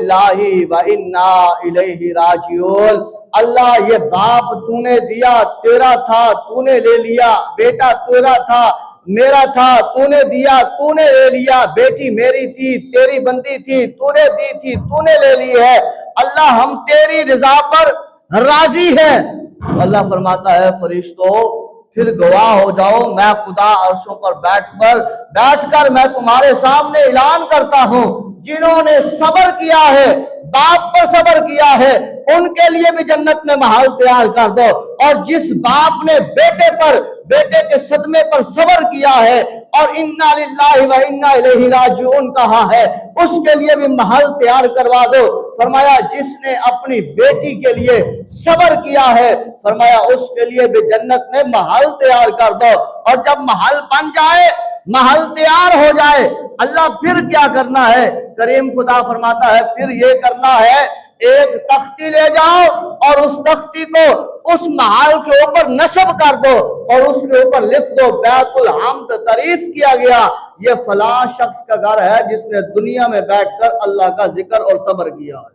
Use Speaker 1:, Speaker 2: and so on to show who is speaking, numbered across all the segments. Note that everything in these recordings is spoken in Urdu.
Speaker 1: للہ و انا الیہ راجعون۔ اللہ یہ باپ تو نے دیا تیرا تھا تو نے لے لیا، بیٹا تیرا تھا میرا تھا تو نے دیا تو نے لے لیا، بیٹی میری تھی تیری بندی تھی تو نے دی تھی تو نے لے لی ہے، اللہ ہم تیری رضا پر راضی ہیں۔ اللہ فرماتا ہے فرشتوں پھر گواہ ہو جاؤ، میں خدا عرشوں پر بیٹھ کر میں تمہارے سامنے اعلان کرتا ہوں، جنہوں نے صبر کیا ہے باپ پر صبر کیا ہے ان کے لیے بھی جنت میں محل تیار کر دو، اور جس باپ نے بیٹے کے صدمے پر صبر کیا ہے اور انا للہ و انا الیہ راجعون کہا ہے اس کے لیے بھی محل تیار کروا دو۔ فرمایا جس نے اپنی بیٹی کے لیے صبر کیا ہے فرمایا اس کے لیے بھی جنت میں محل تیار کر دو، اور جب محل بن جائے محل تیار ہو جائے اللہ پھر کیا کرنا ہے؟ کریم خدا فرماتا ہے پھر یہ کرنا ہے ایک تختی لے جاؤ اور اس تختی کو اس محل کے اوپر نصب کر دو اور اس کے اوپر لکھ دو بیت الحمد تعریف کیا گیا، یہ فلاں شخص کا گھر ہے جس نے دنیا میں بیٹھ کر اللہ کا ذکر اور صبر کیا ہے۔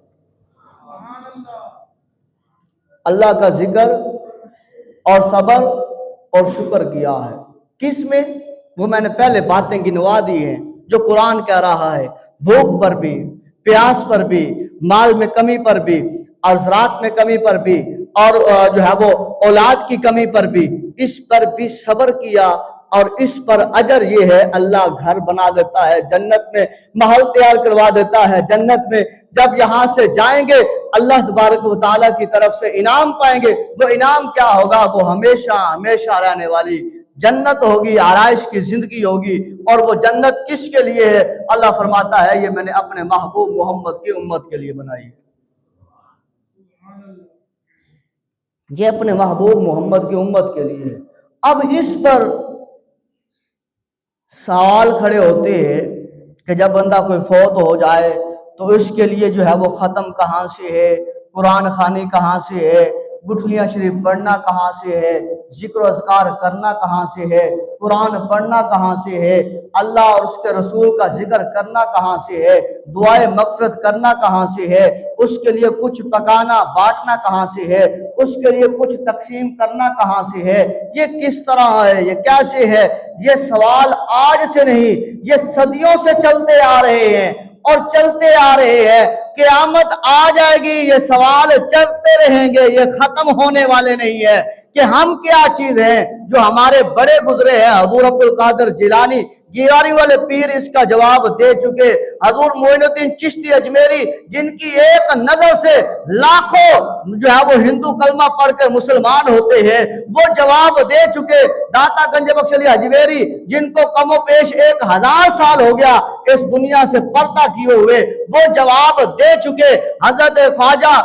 Speaker 1: اللہ کا ذکر اور صبر اور شکر کیا ہے کس میں؟ وہ میں نے پہلے باتیں گنوا دی ہیں جو قرآن کہہ رہا ہے، بھوک پر بھی، پیاس پر بھی، مال میں کمی پر بھی، اور زراعت میں کمی پر بھی، اور جو ہے وہ اولاد کی کمی پر بھی، اس پر بھی صبر کیا، اور اس پر اجر یہ ہے اللہ گھر بنا دیتا ہے جنت میں، محل تیار کروا دیتا ہے جنت میں۔ جب یہاں سے جائیں گے اللہ تبارک و تعالیٰ کی طرف سے انعام پائیں گے، وہ انعام کیا ہوگا؟ وہ ہمیشہ ہمیشہ رہنے والی جنت ہوگی، آرائش کی زندگی ہوگی، اور وہ جنت کس کے لیے ہے؟ اللہ فرماتا ہے یہ میں نے اپنے محبوب محمد کی امت کے لیے بنائی ہے، یہ اپنے محبوب محمد کی امت کے لیے ہے۔ اب اس پر سوال کھڑے ہوتے ہیں کہ جب بندہ کوئی فوت ہو جائے تو اس کے لیے جو ہے وہ ختم کہاں سے ہے، قرآن خوانی کہاں سے ہے، گٹھلیاں شریف پڑھنا کہاں سے ہے، ذکر و اذکار کرنا کہاں سے ہے، قرآن پڑھنا کہاں سے ہے، اللہ اور اس کے رسول کا ذکر کرنا کہاں سے ہے، دعائے مغفرت کرنا کہاں سے ہے، اس کے لیے کچھ پکانا بانٹنا کہاں سے ہے، اس کے لیے کچھ تقسیم کرنا کہاں سے ہے، یہ کس طرح ہے، یہ کیسے ہے؟ یہ سوال آج سے نہیں، یہ صدیوں سے چلتے آ رہے ہیں اور چلتے آ رہے ہیں، قیامت آ جائے گی یہ سوال چلتے رہیں گے، یہ ختم ہونے والے نہیں ہے کہ ہم کیا چیز ہیں۔ جو ہمارے بڑے گزرے ہیں حضور عبد القادر جیلانی گیواری والے پیر اس کا جواب دے چکے، حضور معین الدین چشتی اجمیری جن کی ایک نظر سے لاکھوں جو ہے وہ ہندو کلمہ پڑھ کر مسلمان ہوتے ہیں وہ جواب دے چکے، داتا گنج بخش علی حجویری جن کو کم و بیش 1000 سال ہو گیا اس دنیا سے پردہ کیے ہوئے وہ جواب دے چکے، حضرت خواجہ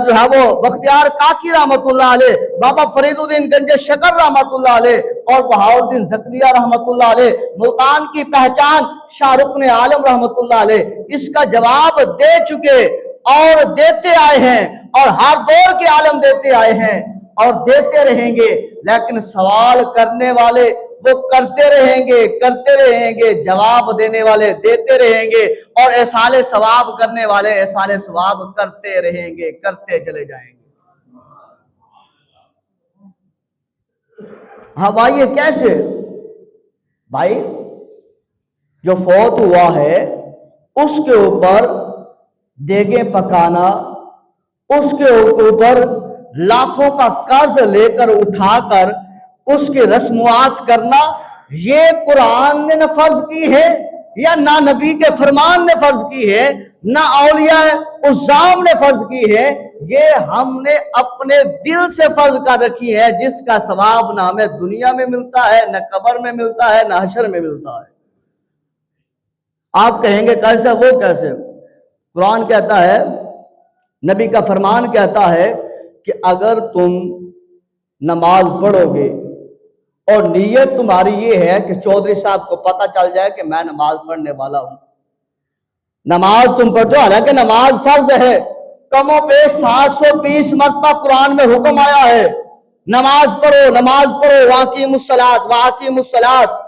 Speaker 1: جو ہے وہ بختیار کاکی رحمت اللہ علیہ، بابا فرید الدین گنج شکر رحمت اللہ علیہ، اور بہاؤالدین زکریا رحمت اللہ علیہ، ملتان کی پہچان شاہ رکن عالم رحمت اللہ علیہ اس کا جواب دے چکے اور دیتے آئے ہیں، اور ہر دور کے عالم دیتے آئے ہیں اور دیتے رہیں گے، لیکن سوال کرنے والے وہ کرتے رہیں گے، جواب دینے والے دیتے رہیں گے، اور احصال ثواب کرنے والے احصال ثواب کرتے رہیں گے، کرتے چلے جائیں گے۔ ہاں بھائی یہ کیسے؟ بھائی جو فوت ہوا ہے اس کے اوپر دیگیں پکانا، اس کے اوپر لاکھوں کا قرض لے کر اٹھا کر اس کی رسمات کرنا، یہ قرآن نے نہ فرض کی ہے یا نہ نبی کے فرمان نے فرض کی ہے، نہ اولیاء عظام نے فرض کی ہے، یہ ہم نے اپنے دل سے فرض کر رکھی ہے، جس کا ثواب نہ ہمیں دنیا میں ملتا ہے، نہ قبر میں ملتا ہے، نہ حشر میں ملتا ہے۔ آپ کہیں گے کیسے؟ وہ کیسے؟ قرآن کہتا ہے، نبی کا فرمان کہتا ہے کہ اگر تم نماز پڑھو گے اور نیت تمہاری یہ ہے کہ چودھری صاحب کو پتہ چل جائے کہ میں نماز پڑھنے والا ہوں، نماز تم پڑھو، حالانکہ نماز فرض ہے، کم و بیش 720 مرتبہ قرآن میں حکم آیا ہے نماز پڑھو نماز پڑھو، واقیموا الصلاۃ واقیموا الصلاۃ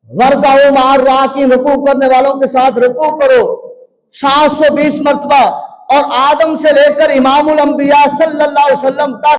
Speaker 1: وارکعوا مع الراکعین، رکوع کرنے والوں کے ساتھ رکوع کرو، 720 مرتبہ، اور آدم سے لے کر امام الانبیاء صلی اللہ علیہ وسلم تک